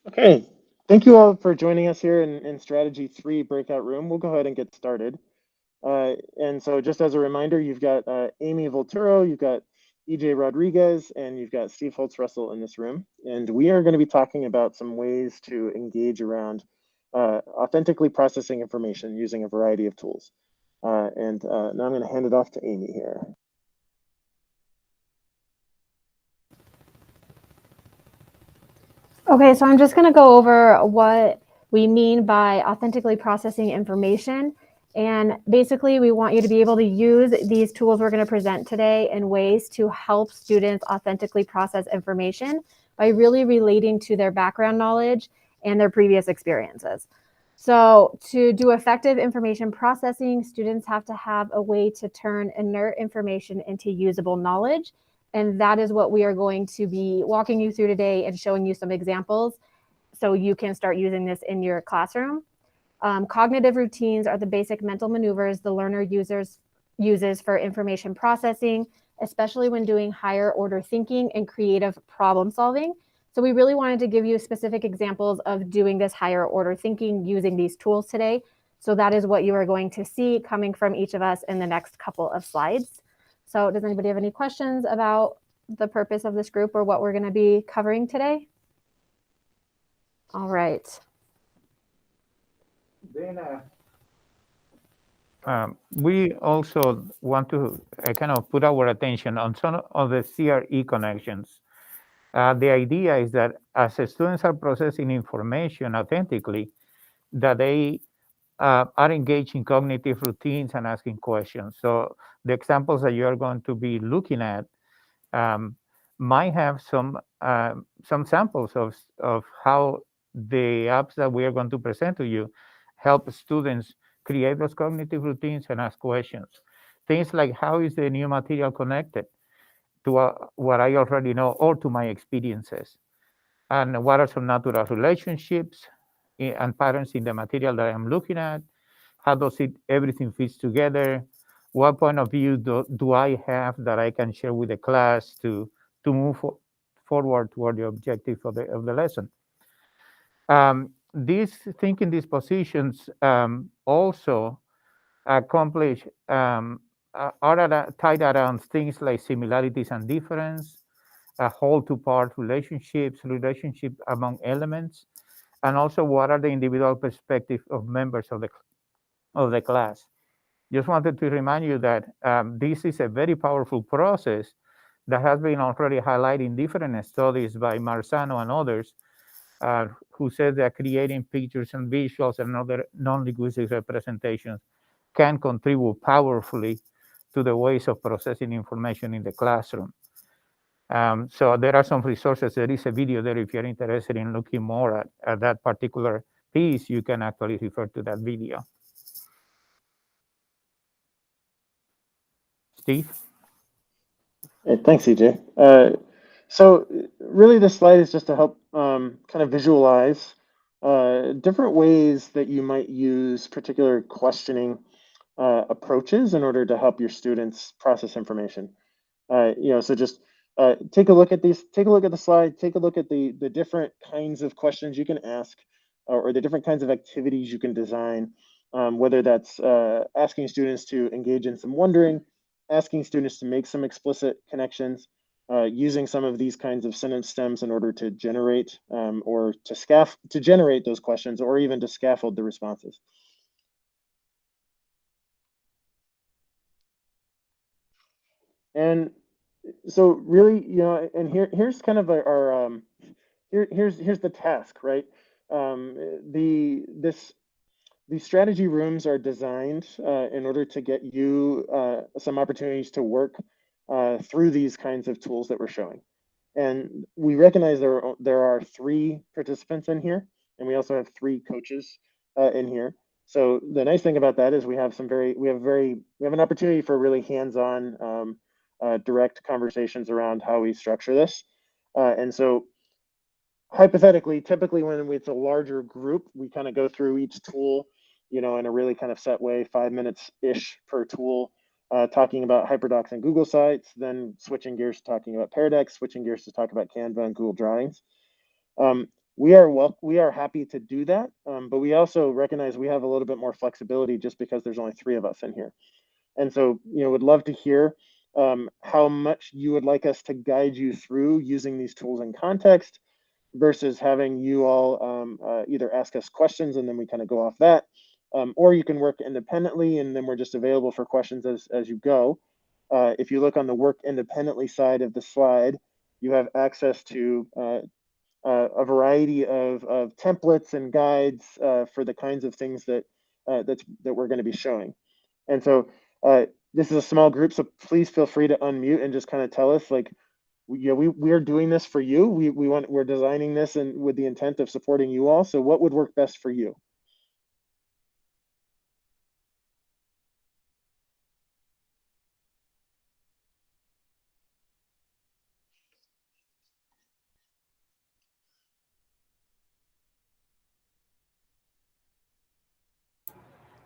Okay, thank you all for joining us here in Strategy 3 breakout room. We'll go ahead and get started. And so just as a reminder, you've got Amy Volturo, you've got EJ Rodriguez, and you've got Steve Holtz-Russell in this room. And we are going to be talking about some ways to engage around authentically processing information using a variety of tools. And now I'm going to hand it off to Amy here. Okay, so I'm just going to go over what we mean by authentically processing information. And basically, we want you to be able to use these tools we're going to present today in ways to help students authentically process information by really relating to their background knowledge and their previous experiences. So, to do effective information processing, students have to have a way to turn inert information into usable knowledge. And that is what we are going to be walking you through today and showing you some examples so you can start using this in your classroom. Cognitive routines are the basic mental maneuvers the learner uses for information processing, especially when doing higher order thinking and creative problem solving. So we really wanted to give you specific examples of doing this higher order thinking using these tools today. So that is what you are going to see coming from each of us in the next couple of slides. So does anybody have any questions about the purpose of this group or what we're going to be covering today? All right. Then we also want to kind of put our attention on some of the CRE connections. The idea is that as the students are processing information authentically, that they are engaged in cognitive routines and asking questions. So the examples that you are going to be looking at um, might have some samples of how the apps that we are going to present to you help students create those cognitive routines and ask questions. Things like, how is the new material connected to what I already know or to my experiences? And what are some natural relationships and patterns in the material that I'm looking at? How does everything fits together? What point of view do I have that I can share with the class to move forward toward the objective of the lesson? These thinking dispositions also accomplish are tied around things like similarities and difference, whole to part relationship among elements, and also what are the individual perspective of members of the class. Just wanted to remind you that this is a very powerful process that has been already highlighted in different studies by Marzano and others, who said that creating pictures and visuals and other non-linguistic representations can contribute powerfully to the ways of processing information in the classroom. So there are some resources. There is a video there if you're interested in looking more at that particular piece. You can actually refer to that video. Steve? Hey, thanks, EJ. So really this slide is just to help kind of visualize different ways that you might use particular questioning approaches in order to help your students process information. So just take a look at these, take a look at the slide, take a look at the different kinds of questions you can ask or the different kinds of activities you can design, whether that's asking students to engage in some wondering, asking students to make some explicit connections, using some of these kinds of sentence stems in order to generate or to generate those questions or even to scaffold the responses. And so really, and here's kind of here's the task, right? These strategy rooms are designed in order to get you some opportunities to work through these kinds of tools that we're showing. And we recognize there are 3 participants in here, and we also have 3 coaches in here. So the nice thing about that is we have an opportunity for really hands-on, direct conversations around how we structure this. And so hypothetically, typically when it's a larger group, we kind of go through each tool, in a really kind of set way, 5 minutes ish per tool, talking about Hyperdocs and Google Sites, then switching gears to talking about Paradox, switching gears to talk about Canva and Google Drawings. we are happy to do that, but we also recognize we have a little bit more flexibility just because there's only 3 of us in here. And so, would love to hear how much you would like us to guide you through using these tools in context versus having you all either ask us questions and then we kind of go off that, or you can work independently and then we're just available for questions as you go. If you look on the work independently side of the slide, you have access to a variety of templates and guides for the kinds of things that we're going to be showing. And so this is a small group, so please feel free to unmute and just kind of tell us, like, we are doing this for you. We're designing this and with the intent of supporting you all. So what would work best for you?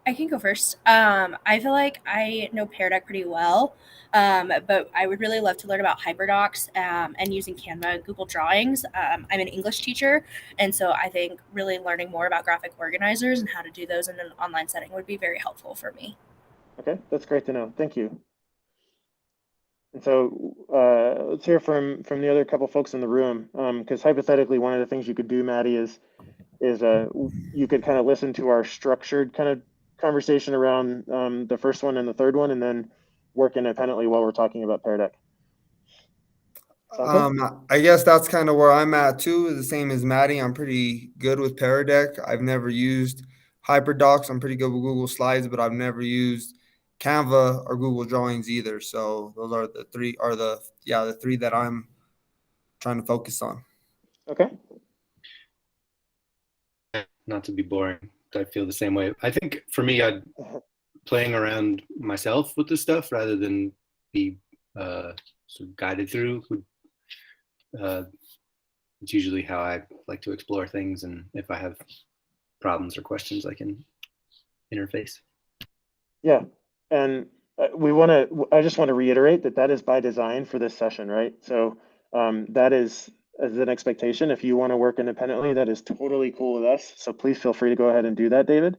I can go first. I feel like I know Pear Deck pretty well, but I would really love to learn about Hyperdocs and using Canva and Google Drawings. I'm an English teacher, and so I think really learning more about graphic organizers and how to do those in an online setting would be very helpful for me. Okay, that's great to know. Thank you. And so let's hear from the other couple folks in the room, because hypothetically, one of the things you could do, Maddie, is you could kind of listen to our structured kind of conversation around the first one and the third one, and then work independently while we're talking about Pear Deck. I guess that's kind of where I'm at too. The same as Maddie, I'm pretty good with Pear Deck. I've never used Hyperdocs. I'm pretty good with Google Slides, but I've never used Canva or Google Drawings either. So those are the three that I'm trying to focus on. Okay. Not to be boring, I feel the same way. I think for me, I'd playing around myself with this stuff rather than be sort of guided through. It's usually how I like to explore things, and if I have problems or questions, I can interface. Yeah, and I just want to reiterate that is by design for this session, right? So that is as an expectation. If you want to work independently, that is totally cool with us. So please feel free to go ahead and do that, David.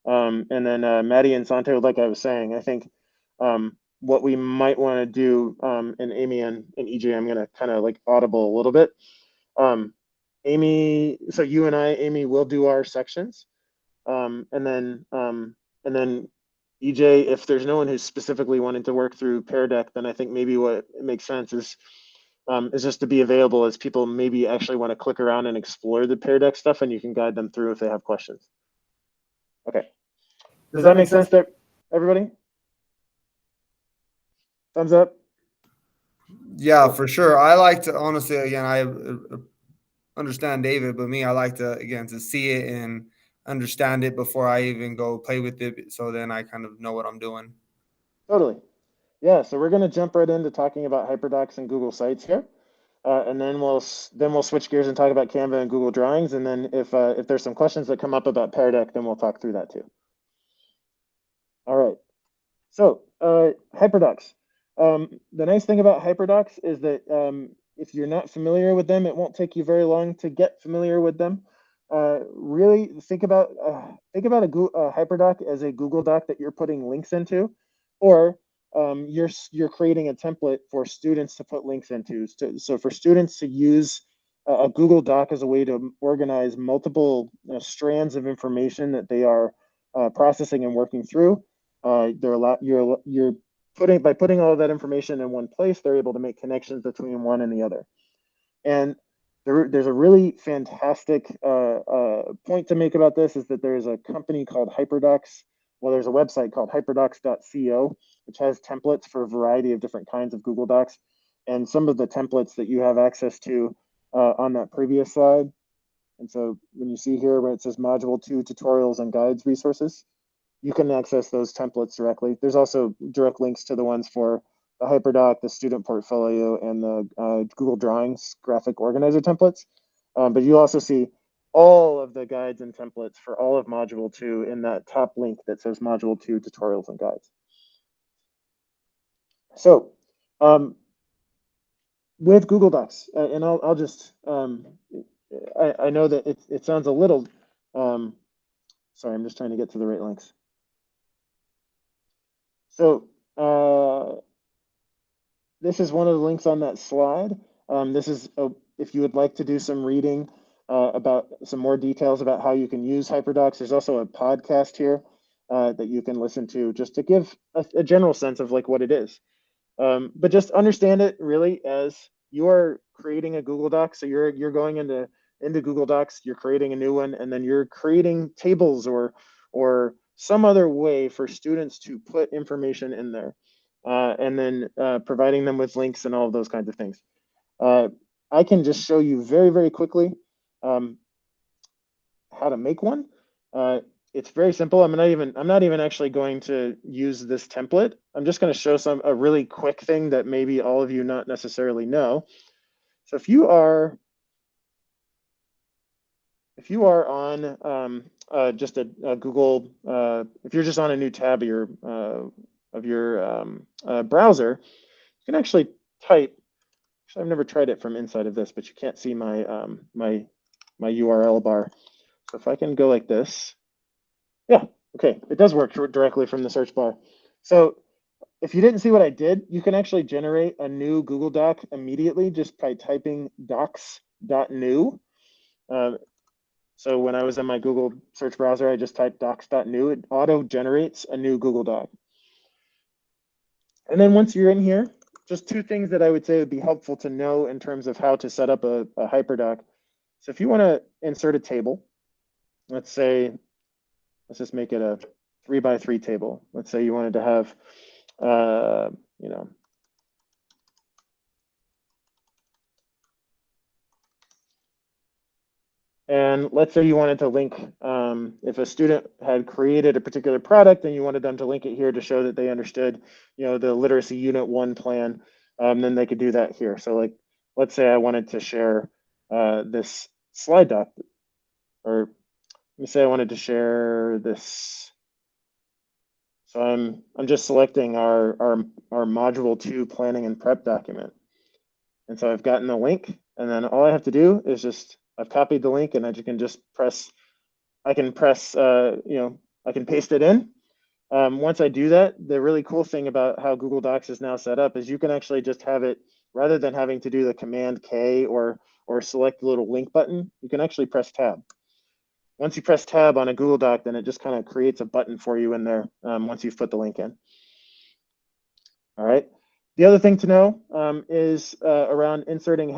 And then Maddie and Santo, like I was saying, I think what we might want to do, and Amy and EJ, I'm going to kind of like audible a little bit. Amy, so you and I, Amy, will do our sections. And then EJ, if there's no one who's specifically wanting to work through Pear Deck, then I think maybe what makes sense is just to be available as people maybe actually want to click around and explore the Pear Deck stuff, and you can guide them through if they have questions. Okay. Does that make sense to everybody? Thumbs up? Yeah, for sure. I like to, honestly, again, I understand David, but I like to, again, to see it and understand it before I even go play with it. So then I kind of know what I'm doing. Totally. Yeah, so we're going to jump right into talking about Hyperdocs and Google Sites here. And then we'll switch gears and talk about Canva and Google Drawings. And then if there's some questions that come up about Pear Deck, then we'll talk through that too. All right. So Hyperdocs. The nice thing about Hyperdocs is that if you're not familiar with them, it won't take you very long to get familiar with them. Really think about a Hyperdoc as a Google Doc that you're putting links into, or you're creating a template for students to put links into. So for students to use a Google Doc as a way to organize multiple strands of information that they are processing and working through. You're putting all of that information in one place, they're able to make connections between one and the other. And there's a really fantastic point to make about this is that there's a company called Hyperdocs. Well, there's a website called hyperdocs.co, which has templates for a variety of different kinds of Google Docs. And some of the templates that you have access to on that previous slide. And so when you see here where it says Module 2 Tutorials and Guides Resources, you can access those templates directly. There's also direct links to the ones for the Hyperdoc, the student portfolio, and the Google Drawings graphic organizer templates. But you also see all of the guides and templates for all of Module 2 in that top link that says Module 2 Tutorials and Guides. So with Google Docs, and I'll just I know that it sounds a little, sorry, I'm just trying to get to the right links. So this is one of the links on that slide. This is if you would like to do some reading about some more details about how you can use Hyperdocs. There's also a podcast here that you can listen to just to give a general sense of like what it is. But just understand it really as you are creating a Google Doc. So you're going into Google Docs, you're creating a new one, and then you're creating tables or some other way for students to put information in there, and then providing them with links and all of those kinds of things. I can just show you very, very quickly how to make one. It's very simple. I'm not even actually going to use this template. I'm just going to show a really quick thing that maybe all of you not necessarily know. So if you are on just a Google, if you're just on a new tab of your browser, you can actually type. Actually, I've never tried it from inside of this, but you can't see my my URL bar. So if I can go like this, yeah, okay, it does work directly from the search bar. So if you didn't see what I did, you can actually generate a new Google Doc immediately just by typing docs.new. So when I was in my Google search browser, I just typed docs.new. It auto generates a new Google Doc. And then once you're in here, just two things that I would say would be helpful to know in terms of how to set up a Hyperdoc. So if you want to insert a table, let's just make it a 3x3 table. Let's say you wanted to have, you know, and let's say you wanted to link, if a student had created a particular product and you wanted them to link it here to show that they understood, you know, the literacy unit 1 plan, then they could do that here. So like, let's say I wanted to share this slide doc, or let me say I wanted to share this. So I'm just selecting our module 2 planning and prep document. And so I've gotten the link, and then all I have to do is I've copied the link, and I can just press, I can paste it in. Once I do that, the really cool thing about how Google Docs is now set up is you can actually just have it, rather than having to do the Command K or select the little link button, you can actually press tab. Once you press tab on a Google Doc, then it just kind of creates a button for you in there once you've put the link in. All right. The other thing to know is around inserting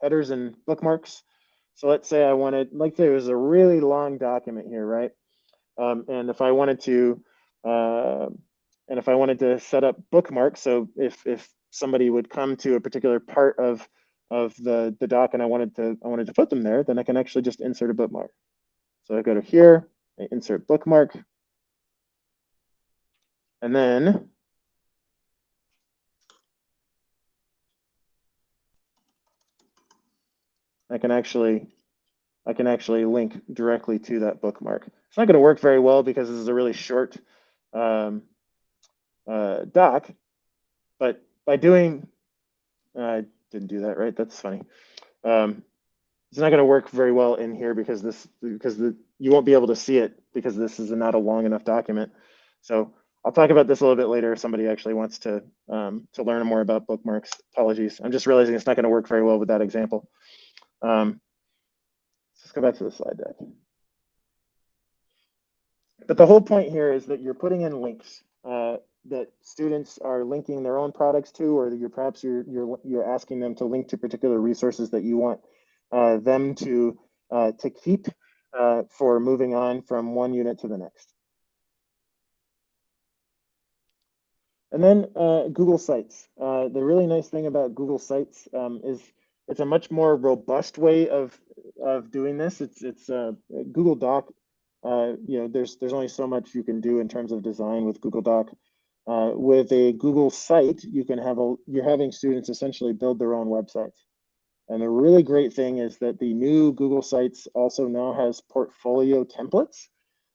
headers and bookmarks. So let's say it was a really long document here, right? And if I wanted to set up bookmarks, so if somebody would come to a particular part of the doc and I wanted to put them there, then I can actually just insert a bookmark. So I go to here, I insert bookmark, and then I can actually link directly to that bookmark. It's not going to work very well because this is a really short doc, but by doing, I didn't do that right. That's funny. It's not going to work very well in here because you won't be able to see it because this is not a long enough document. So I'll talk about this a little bit later if somebody actually wants to learn more about bookmarks. Apologies. I'm just realizing it's not going to work very well with that example. Let's go back to the slide deck. But the whole point here is that you're putting in links that students are linking their own products to, or perhaps you're asking them to link to particular resources that you want them to keep for moving on from one unit to the next. And then Google Sites. The really nice thing about Google Sites is it's a much more robust way of doing this. It's Google Doc. There's only so much you can do in terms of design with Google Doc. With a Google Site, you're having students essentially build their own websites. And the really great thing is that the new Google Sites also now has portfolio templates.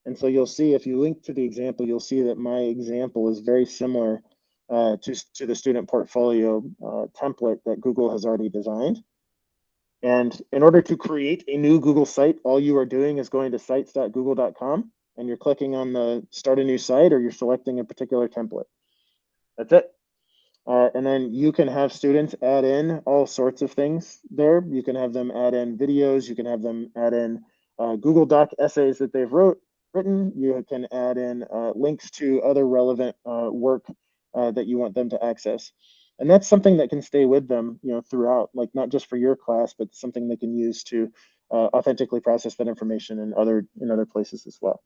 And so you'll see, if you link to the example, you'll see that my example is very similar to the student portfolio template that Google has already designed. And in order to create a new Google site, all you are doing is going to sites.google.com and you're clicking on the start a new site or you're selecting a particular template. That's it. And then you can have students add in all sorts of things there. You can have them add in videos. You can have them add in Google Doc essays that they've written. You can add in links to other relevant work that you want them to access. And that's something that can stay with them, throughout, like not just for your class, but something they can use to authentically process that information in other places as well.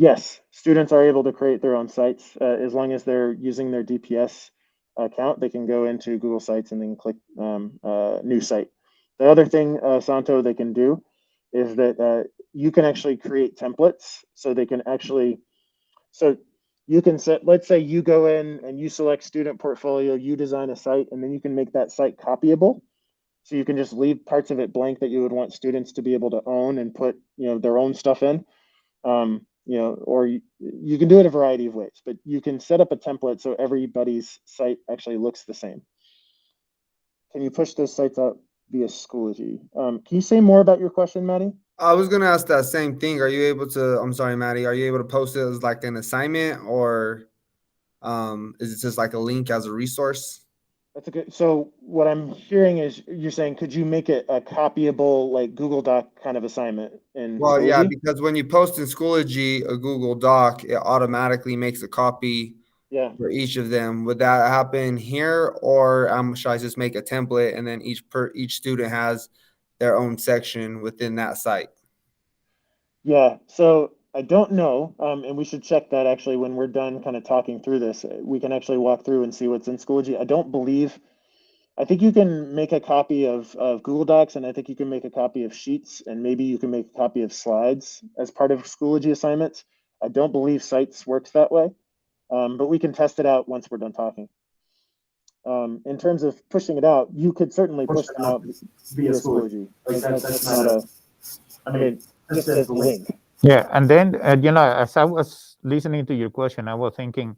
Yes, students are able to create their own sites as long as they're using their DPS account. They can go into Google Sites and then click new site. The other thing, Santo, they can do is that you can actually create templates. So they can actually, so you can set, let's say you go in and you select student portfolio, you design a site, and then you can make that site copyable. So you can just leave parts of it blank that you would want students to be able to own and put, their own stuff in. Or you can do it a variety of ways, but you can set up a template so everybody's site actually looks the same. Can you push those sites out via Schoology? Can you say more about your question, Maddie? I was gonna ask that same thing. Are you able to? I'm sorry, Maddie. Are you able to post it as like an assignment, or is it just like a link as a resource? That's a good. So what I'm hearing is you're saying, could you make it a copyable, like Google Doc kind of assignment in Well, yeah, Schoology? because when you post in Schoology a Google Doc, it automatically makes a copy Yeah. for each of them. Would that happen here, or should I just make a template and then each student has their own section within that site? Yeah. So I don't know, and we should check that actually when we're done kind of talking through this. We can actually walk through and see what's in Schoology. I think you can make a copy of Google Docs, and I think you can make a copy of Sheets, and maybe you can make a copy of Slides as part of Schoology assignments. I don't believe Sites works that way, but we can test it out once we're done talking. In terms of pushing it out, you could certainly push them out via Schoology. Like that's not a, I mean, just as the link. Yeah, and then as I was listening to your question, I was thinking,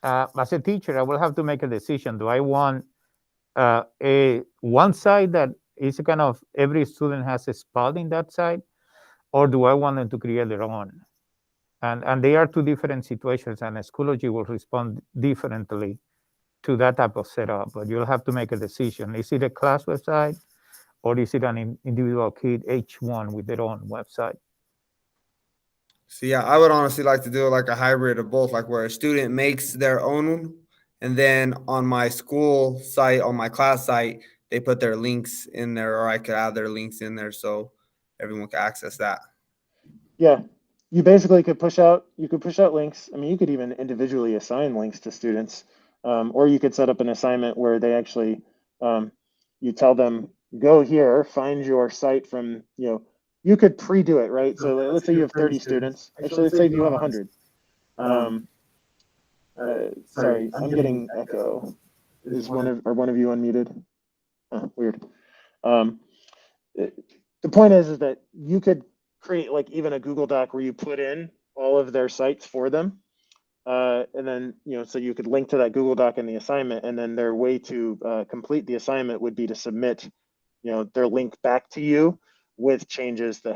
as a teacher, I will have to make a decision. Do I want a one side that is kind of every student has a spot in that side, or do I want them to create their own? And they are two different situations, and Schoology will respond differently to that type of setup. But you'll have to make a decision: is it a class website, or is it an individual kid, each one with their own website? So yeah, I would honestly like to do like a hybrid of both, like where a student makes their own, and then on my school site, on my class site, they put their links in there, or I could add their links in there so everyone can access that. Yeah, you basically could push out. You could push out links. I mean, you could even individually assign links to students, or you could set up an assignment where they actually, you tell them, go here, find your site from, you could pre-do it, right? So let's say you have 30 students. Actually, let's say you have 100. Sorry, I'm getting echo. Is one of you unmuted? Oh, weird. The point is that you could create like even a Google Doc where you put in all of their sites for them. And then, so you could link to that Google Doc in the assignment, and then their way to complete the assignment would be to submit, their link back to you with changes that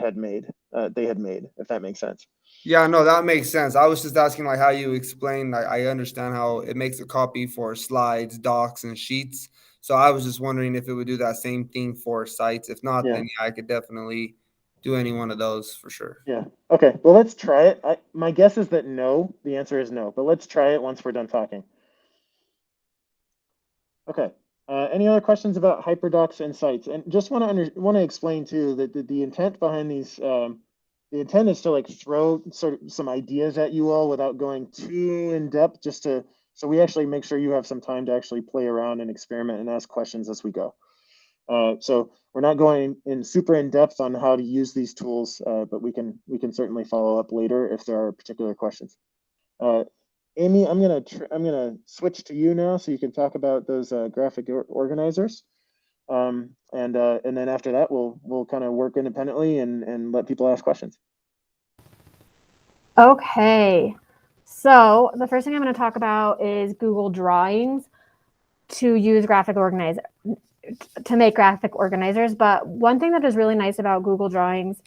they had made, if that makes sense. Yeah, no, that makes sense. I was just asking like how you explain. I understand how it makes a copy for slides, docs, and sheets. So I was just wondering if it would do that same thing for sites. If not, Yeah. then yeah, I could definitely do any one of those for sure. Yeah. Okay. Well, let's try it. My guess is that no. The answer is no, but let's try it once we're done talking. Okay. Any other questions about Hyperdocs and sites? And just want to explain too that the intent behind these, the intent is to like throw sort of some ideas at you all without going too in depth, just to so we actually make sure you have some time to actually play around and experiment and ask questions as we go. So we're not going in super in depth on how to use these tools, but we can certainly follow up later if there are particular questions. Amy, I'm gonna switch to you now so you can talk about those graphic organizers, and then after that we'll kind of work independently and let people ask questions. Okay, so the first thing I'm going to talk about is Google Drawings to use graphic to make graphic organizers. But one thing that is really nice about Google Drawings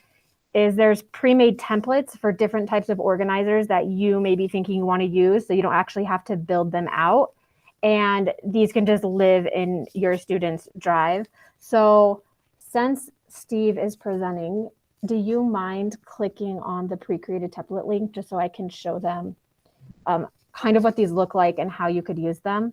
is there's pre-made templates for different types of organizers that you may be thinking you want to use, so you don't actually have to build them out. And these can just live in your student's drive. So since Steve is presenting, do you mind clicking on the pre-created template link just so I can show them kind of what these look like and how you could use them?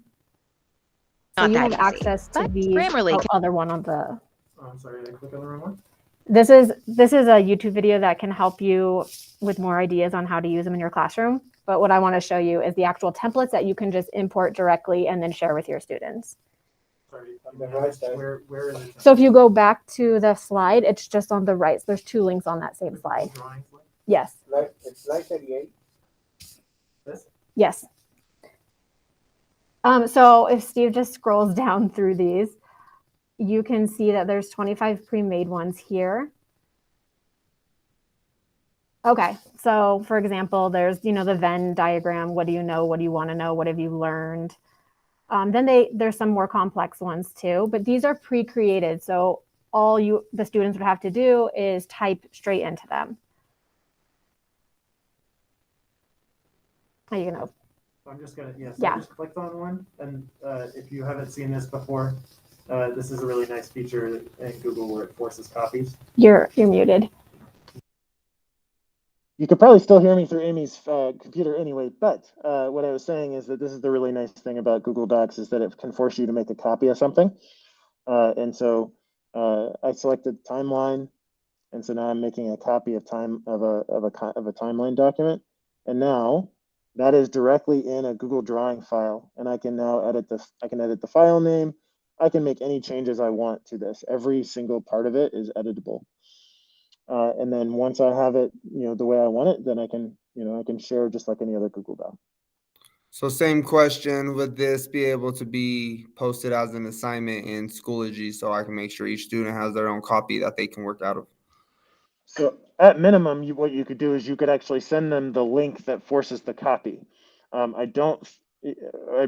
So Not you that have easy, access to but the Grammarly other one on the. Oh, I'm sorry, did I click on the wrong one? This is a YouTube video that can help you with more ideas on how to use them in your classroom. But what I want to show you is the actual templates that you can just import directly and then share with your students. Sorry, where is it? So if you go back to the slide, it's just on the right. So there's 2 links on that same slide. Yes. It's slide 38. This? Yes. So if Steve just scrolls down through these, you can see that there's 25 pre-made ones here. Okay, so for example, there's, the Venn diagram. What do you know? What do you want to know? What have you learned? Then there's some more complex ones too, but these are pre-created. So all the students would have to do is type straight into them. Are you gonna? I'm just gonna, yes, Yeah. I just clicked on one, and if you haven't seen this before, this is a really nice feature in Google where it forces copies. You're muted. You could probably still hear me through Amy's computer anyway, but what I was saying is that this is the really nice thing about Google Docs is that it can force you to make a copy of something. And so I selected timeline, and so now I'm making a copy of a timeline document, and now that is directly in a Google Drawing file, and I can now edit the file name. I can make any changes I want to this. Every single part of it is editable. And then once I have it, the way I want it, then I can share just like any other Google Doc. So same question, would this be able to be posted as an assignment in Schoology so I can make sure each student has their own copy that they can work out of? So at minimum, what you could do is you could actually send them the link that forces the copy. I'm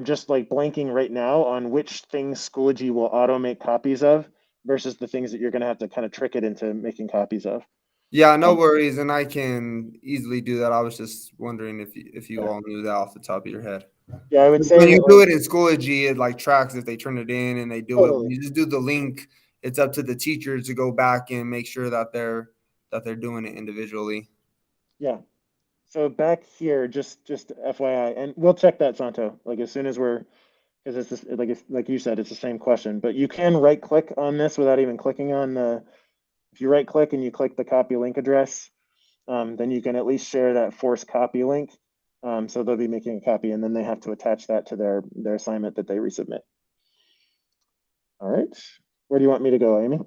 just like blanking right now on which things Schoology will auto make copies of versus the things that you're going to have to kind of trick it into making copies of. Yeah, no worries, and I can easily do that. I was just wondering if you Yeah. all knew that off the top of your head. Yeah, I would say When you that, do it in Schoology, it like tracks if they turn it in and they do it. When Totally. you just do the link, it's up to the teacher to go back and make sure that they're doing it individually. Yeah. So back here, just FYI, and we'll check that, Santo. Like as soon as because it's just, like you said, it's the same question. But you can right click on this without even clicking on the. If you right click and you click the copy link address, then you can at least share that force copy link. So they'll be making a copy, and then they have to attach that to their assignment that they resubmit. All right. Where do you want me to go, Amy?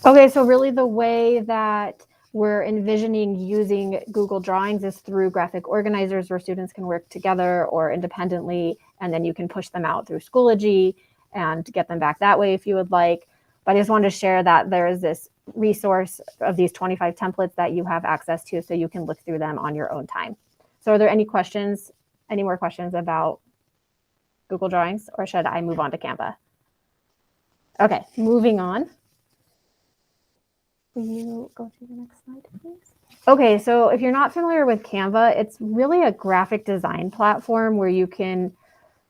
Okay, so really the way that we're envisioning using Google Drawings is through graphic organizers where students can work together or independently, and then you can push them out through Schoology and get them back that way if you would like. But I just wanted to share that there is this resource of these 25 templates that you have access to, so you can look through them on your own time. So are there any more questions about Google Drawings, or should I move on to Canva? Okay, moving on. Will you go to the next slide, please? Okay, so if you're not familiar with Canva, it's really a graphic design platform where you can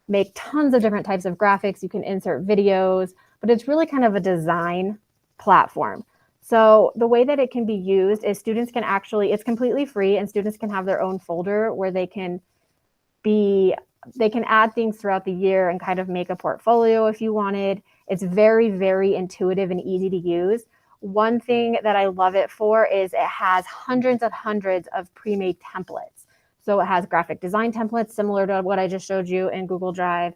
make tons of different types of graphics. You can insert videos, but it's really kind of a design platform. So the way that it can be used is students can it's completely free, and students can have their own folder where they can add things throughout the year and kind of make a portfolio if you wanted. It's very, very intuitive and easy to use. One thing that I love it for is it has hundreds of pre-made templates. So it has graphic design templates similar to what I just showed you in Google Drive.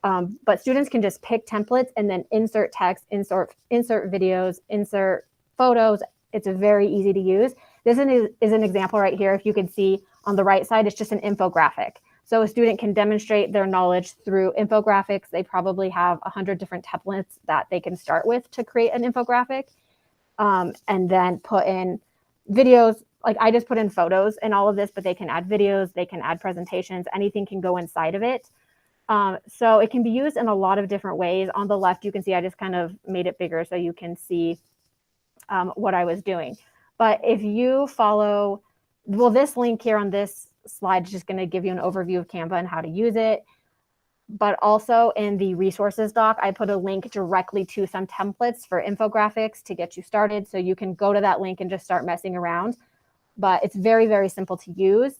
But students can just pick templates and then insert text, insert videos, insert photos. It's very easy to use. This is an example right here. If you can see on the right side, it's just an infographic. So a student can demonstrate their knowledge through infographics. They probably have 100 different templates that they can start with to create an infographic. And then put in videos, like I just put in photos and all of this, but they can add videos, they can add presentations, anything can go inside of it. So it can be used in a lot of different ways. On the left, you can see I just kind of made it bigger so you can see what I was doing. But if you follow, well, this link here on this slide is just going to give you an overview of Canva and how to use it. But also in the resources doc, I put a link directly to some templates for infographics to get you started. So you can go to that link and just start messing around. But it's very, very simple to use.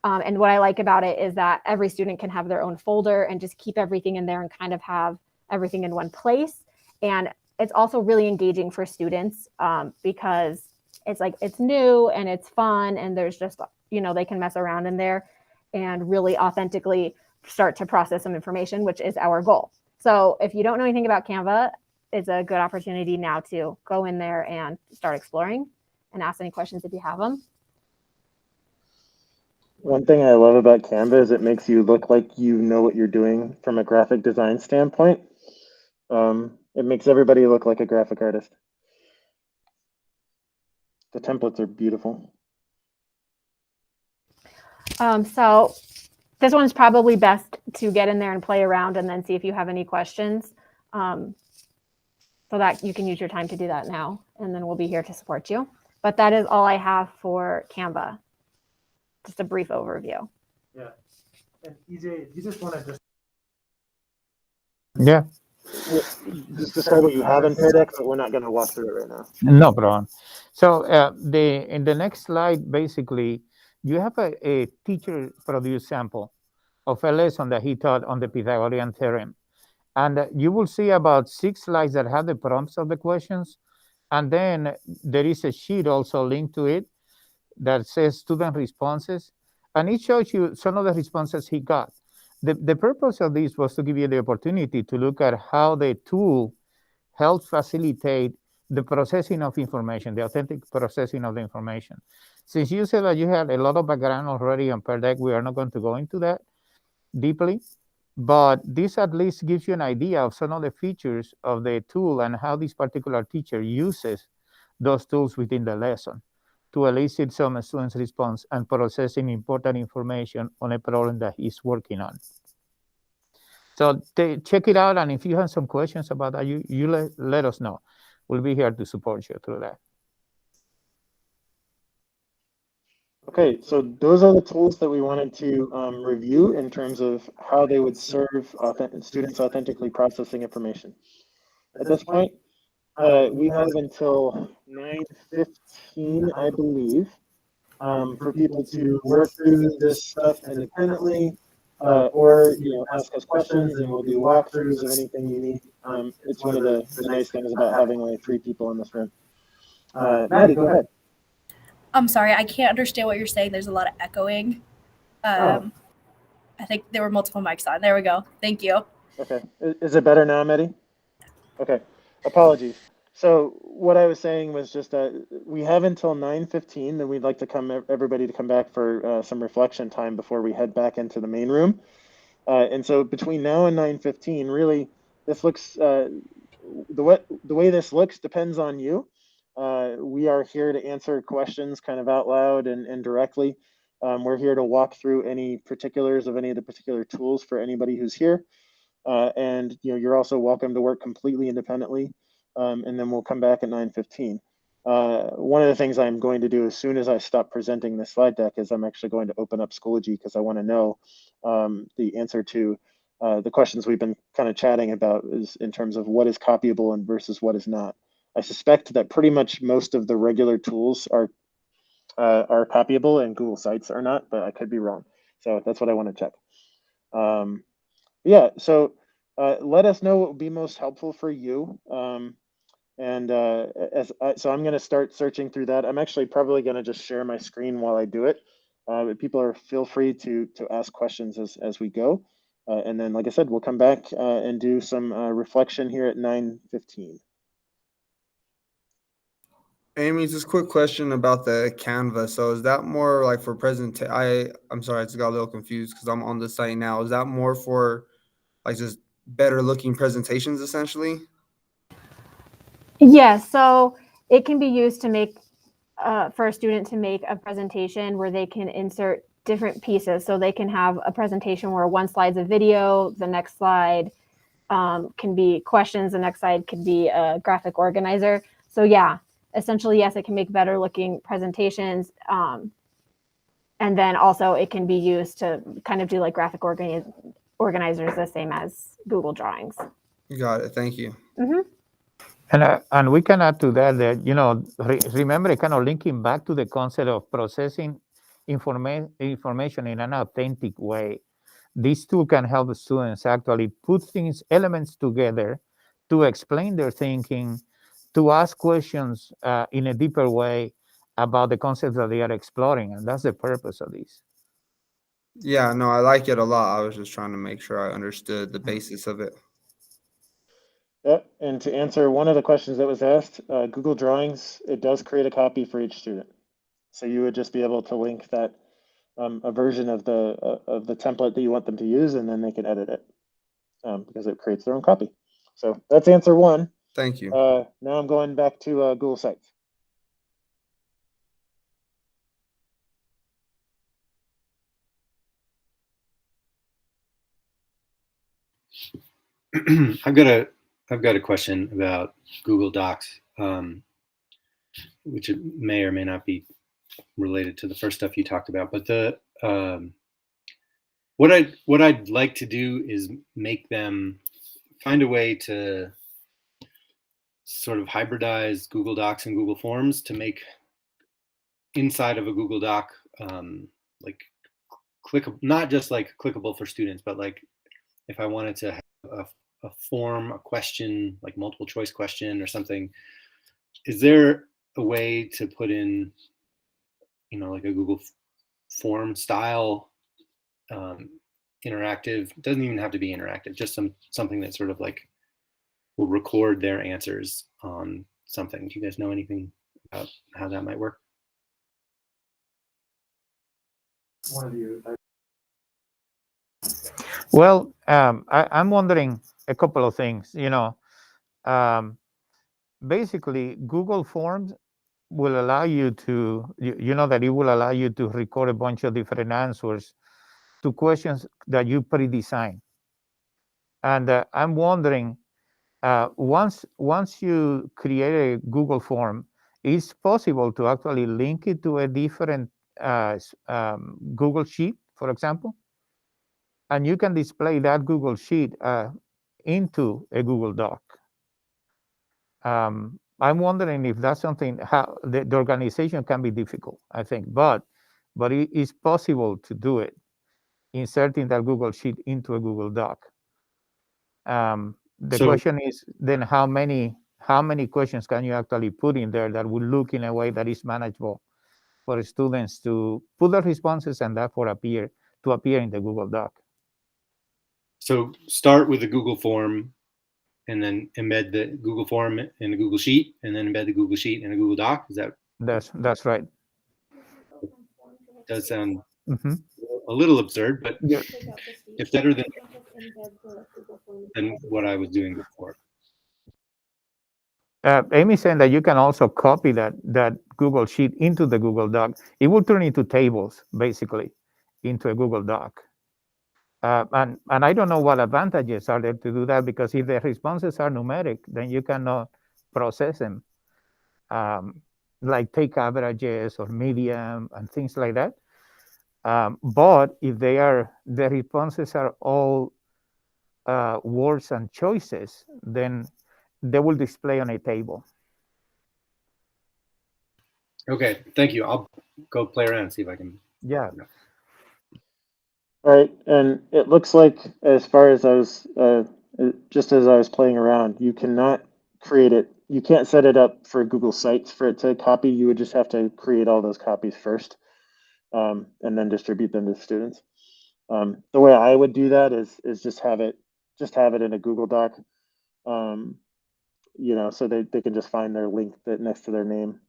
And what I like about it is that every student can have their own folder and just keep everything in there and kind of have everything in one place. And it's also really engaging for students because it's like, it's new and it's fun and there's just, you know, they can mess around in there and really authentically start to process some information, which is our goal. So if you don't know anything about Canva, it's a good opportunity now to go in there and start exploring and ask any questions if you have them. One thing I love about Canva is it makes you look like you know what you're doing from a graphic design standpoint. It makes everybody look like a graphic artist. The templates are beautiful. So this one's probably best to get in there and play around and then see if you have any questions so that you can use your time to do that now. And then we'll be here to support you. But that is all I have for Canva. Just a brief overview. Yeah. And EJ, you just want to just just describe what you have in Hyperdocs, but we're not going to walk through it right now. No problem. So in the next slide, basically, you have a teacher-produced sample of a lesson that he taught on the Pythagorean theorem. And you will see about 6 slides that have the prompts of the questions. And then there is a sheet also linked to it that says student responses. And it shows you some of the responses he got. The purpose of this was to give you the opportunity to look at how the tool helps facilitate the processing of information, the authentic processing of the information. Since you said that you had a lot of background already on PERDEC, we are not going to go into that deeply, but this at least gives you an idea of some of the features of the tool and how this particular teacher uses those tools within the lesson to elicit some student's response and processing important information on a problem that he's working on. So check it out, and if you have some questions about that, you let us know. We'll be here to support you through that. Okay, so those are the tools that we wanted to review in terms of how they would serve students authentically processing information. At this point, we have until 9:15, I believe, for people to work through this stuff independently, or ask us questions, and we'll do walkthroughs of anything you need. It's one of the nice things about having only 3 people in this room. Maddie, go ahead. I'm sorry, I can't understand what you're saying. There's a lot of echoing. I think there were multiple mics on. There we go. Thank you. Okay. Is it better now, Maddie? Okay. Apologies. So what I was saying was just we have until 9:15, then we'd like to everybody to come back for some reflection time before we head back into the main room. And so between now and 9:15, really, this looks the way this looks depends on you. We are here to answer questions kind of out loud and directly. We're here to walk through any particulars of any of the particular tools for anybody who's here. And you're also welcome to work completely independently. And then we'll come back at 9:15. One of the things I'm going to do as soon as I stop presenting this slide deck is I'm actually going to open up Schoology because I want to know the answer to the questions we've been kind of chatting about is in terms of what is copyable and versus what is not. I suspect that pretty much most of the regular tools are copyable and Google Sites are not, but I could be wrong. So that's what I want to check. Yeah, so let us know what would be most helpful for you. So I'm going to start searching through that. I'm actually probably going to just share my screen while I do it. People feel free to ask questions as we go. And then, like I said, we'll come back and do some reflection here at 9:15. Amy, just a quick question about the Canva. So is that more like for I'm sorry, I just got a little confused because I'm on the site now. Is that more for like just better looking presentations essentially? Yeah, so it can be used to make for a student to make a presentation where they can insert different pieces. So they can have a presentation where one slide's a video, the next slide can be questions, the next slide could be a graphic organizer. So yeah, essentially, yes, it can make better looking presentations. And then also it can be used to kind of do like graphic organizers, the same as Google Drawings. You got it. Thank you. And we can add to that remember kind of linking back to the concept of processing information in an authentic way. This tool can help the students actually put elements together to explain their thinking, to ask questions in a deeper way about the concepts that they are exploring. And that's the purpose of this. Yeah, no, I like it a lot. I was just trying to make sure I understood the basis of it. Yep. And to answer one of the questions that was asked, Google Drawings, it does create a copy for each student. So you would just be able to link that a version of the template that you want them to use, and then they can edit it because it creates their own copy. So that's answer one. Thank you. Now I'm going back to Google Sites. I've got a question about Google Docs, which may or may not be related to the first stuff you talked about. But the what I'd like to do is make them find a way to sort of hybridize Google Docs and Google Forms to make inside of a Google Doc like not just like clickable for students, but like if I wanted to have a form, a question, like multiple choice question or something, is there a way to put in, like a Google form style interactive? It doesn't even have to be interactive, just something that sort of like will record their answers on something. Do you guys know anything about how that might work? One of you. Well, I'm wondering a couple of things. Basically, Google Forms will allow you to, that it will allow you to record a bunch of different answers to questions that you pre-design. And I'm wondering, once you create a Google form, it's possible to actually link it to a different Google Sheet, for example, and you can display that Google Sheet into a Google Doc. I'm wondering if that's something, how the organization can be difficult, I think, but it is possible to do it, inserting that Google Sheet into a Google Doc. The question is then how many questions can you actually put in there that will look in a way that is manageable for students to put their responses and therefore appear in the Google Doc. So start with a Google form and then embed the Google form in a Google Sheet and then embed the Google Sheet in a Google Doc. Is that? That's right. Does sound a little absurd, but it's better than what I was doing before. Amy's saying that you can also copy that Google Sheet into the Google Doc. It will turn into tables, basically, into a Google Doc. And I don't know what advantages are there to do that, because if the responses are numeric, then you cannot process them, like take averages or median and things like that. But if the responses are all words and choices, then they will display on a table. Okay, thank you. I'll go play around and see if I can. Yeah. All right, and it looks like, as far as I was, just as I was playing around, you cannot create it. You can't set it up for Google Sites for it to copy. You would just have to create all those copies first, and then distribute them to students. The way I would do that is just have it in a Google Doc, so they can just find their link next to their name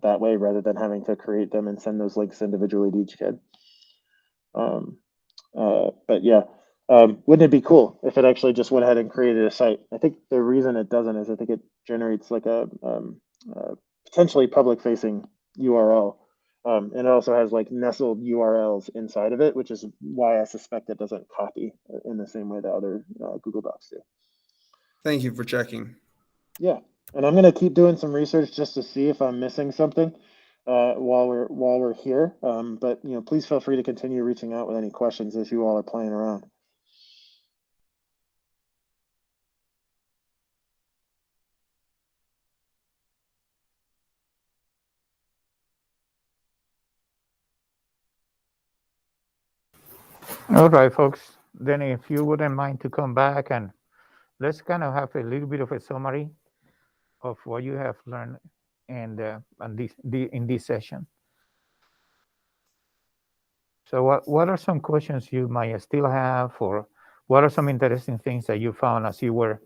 that way, rather than having to create them and send those links individually to each kid. But yeah, wouldn't it be cool if it actually just went ahead and created a site? I think the reason it doesn't is I think it generates like a potentially public-facing URL. And it also has like nestled URLs inside of it, which is why I suspect it doesn't copy in the same way that other Google Docs do. Thank you for checking. Yeah, and I'm gonna keep doing some research just to see if I'm missing something while we're here. But please feel free to continue reaching out with any questions as you all are playing around. All right, folks. Then if you wouldn't mind to come back and let's kind of have a little bit of a summary of what you have learned and in this session. So what are some questions you might still have, or what are some interesting things that you found as you were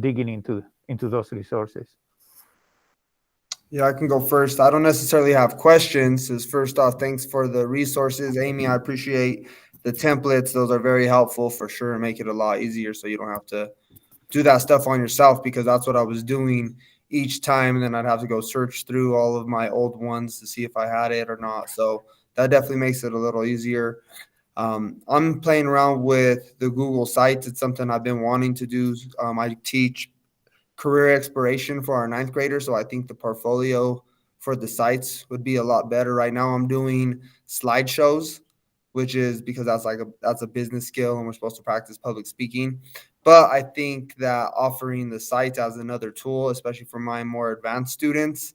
digging into those resources? Yeah, I can go first. I don't necessarily have questions. Is first off, thanks for the resources, Amy. I appreciate the templates. Those are very helpful for sure, and make it a lot easier so you don't have to do that stuff on yourself, because that's what I was doing each time, and then I'd have to go search through all of my old ones to see if I had it or not. So that definitely makes it a little easier. I'm playing around with the Google Sites. It's something I've been wanting to do. I teach career exploration for our ninth graders, so I think the portfolio for the sites would be a lot better. Right now I'm doing slideshows, which is because that's a business skill and we're supposed to practice public speaking. But I think that offering the sites as another tool, especially for my more advanced students,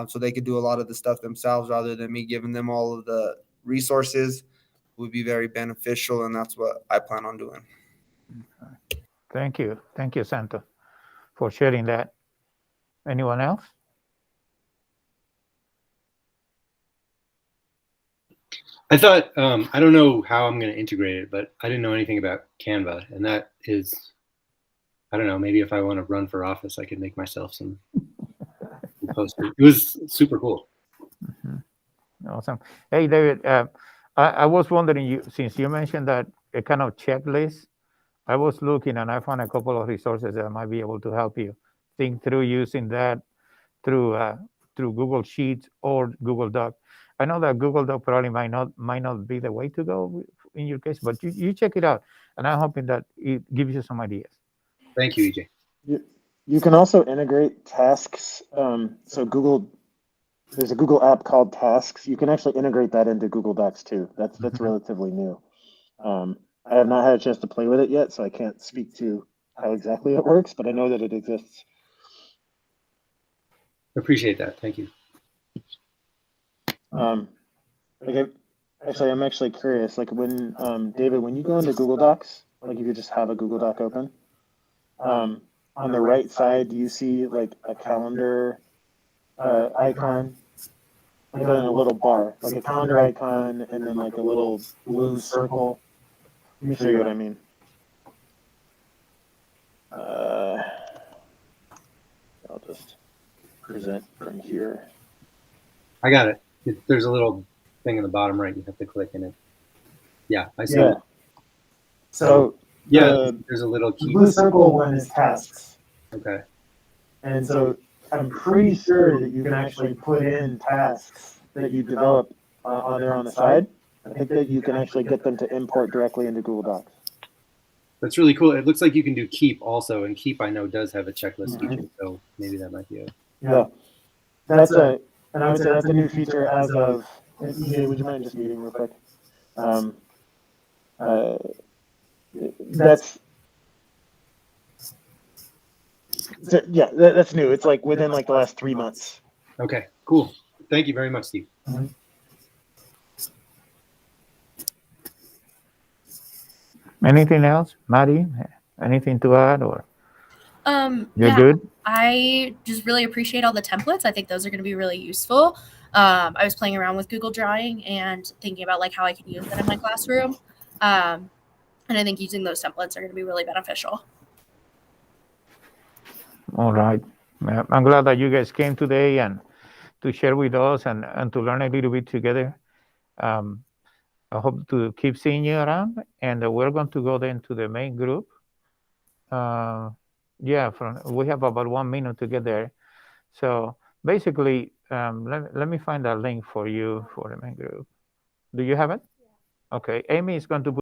so they could do a lot of the stuff themselves rather than me giving them all of the resources, would be very beneficial, and that's what I plan on doing. Thank you, Santo, for sharing that. Anyone else? I thought, I don't know how I'm going to integrate it, but I didn't know anything about Canva. And that is, I don't know, maybe if I want to run for office, I could make myself some posters. It was super cool. Mm-hmm. Awesome. Hey, David, I was wondering, since you mentioned that a kind of checklist, I was looking and I found a couple of resources that might be able to help you think through using that through Google Sheets or Google Doc. I know that Google Doc probably might not be the way to go in your case, but you check it out, and I'm hoping that it gives you some ideas. Thank you, EJ. You can also integrate tasks. So there's a Google app called Tasks. You can actually integrate that into Google Docs too. That's relatively new. I have not had a chance to play with it yet, so I can't speak to how exactly it works, but I know that it exists. Appreciate that. Thank you. Actually, I'm actually curious. Like when David, when you go into Google Docs, like if you just have a Google Doc open, on the right side, do you see like a calendar icon? Like in a little bar, like a calendar icon, and then like a little blue circle. Let me show you what I mean. I'll just present from here. I got it. There's a little thing in the bottom right. You have to click in it. Yeah, I see it. So there's a little key. The blue circle one is tasks. Okay. And so I'm pretty sure that you can actually put in tasks that you develop on there on the side. I think that you can actually get them to import directly into Google Docs. That's really cool. It looks like you can do Keep also, and Keep I know does have a checklist feature, so maybe that might be it. Yeah, and I would say that's a new feature as of. And EJ, would you mind just muting real quick? That's new. It's like within like the last 3 months. Okay, cool. Thank you very much, Steve. Mm-hmm. Anything else, Maddie? Anything to add, or you're good? I just really appreciate all the templates. I think those are going to be really useful. I was playing around with Google Drawing and thinking about like how I could use that in my classroom. And I think using those templates are going to be really beneficial. All right. I'm glad that you guys came today and to share with us and to learn a little bit together. I hope to keep seeing you around, and we're going to go then to the main group. We have about 1 minute to get there. So basically, let me find that link for you for the main group. Do you have it? Okay, Amy is going to put